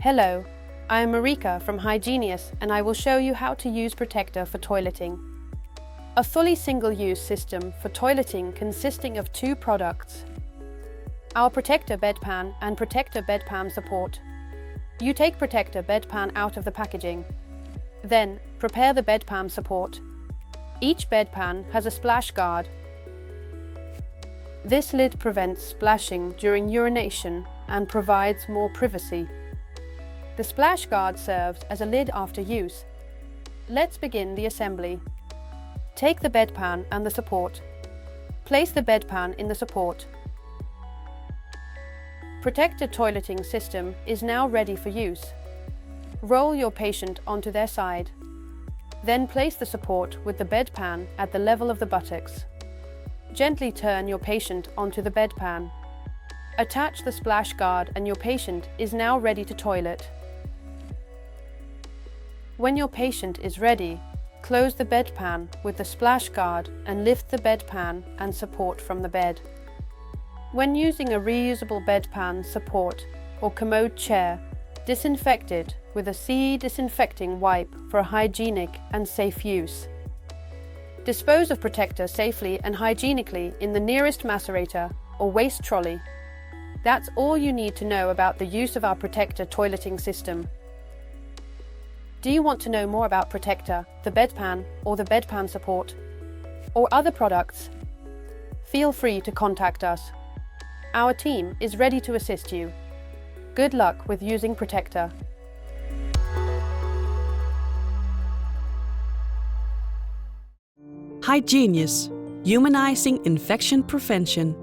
Hello, I am Marika from Hygienius and I will show you how to use PROTECTA for toileting. A fully single-use system for toileting consisting of two products. Our PROTECTA Bedpan and PROTECTA Bedpan Support. You take PROTECTA Bedpan out of the packaging. Then, prepare the Bedpan Support. Each bedpan has a splash guard. This lid prevents splashing during urination and provides more privacy. The splash guard serves as a lid after use. Let's begin the assembly. Take the bedpan and the support. Place the bedpan in the support. PROTECTA toileting system is now ready for use. Roll your patient onto their side. Then place the support with the bedpan at the level of the buttocks. Gently turn your patient onto the bedpan. Attach the splash guard and your patient is now ready to toilet. When your patient is ready, close the bedpan with the splash guard and lift the bedpan and support from the bed. When using a reusable bedpan, support, or commode chair, disinfect it with a CE disinfecting wipe for hygienic and safe use. Dispose of PROTECTA safely and hygienically in the nearest macerator or waste trolley. That's all you need to know about the use of our PROTECTA toileting system. Do you want to know more about PROTECTA, the bedpan, or the bedpan support, or other products? Feel free to contact us. Our team is ready to assist you. Good luck with using PROTECTA. Hygienius, humanizing infection prevention.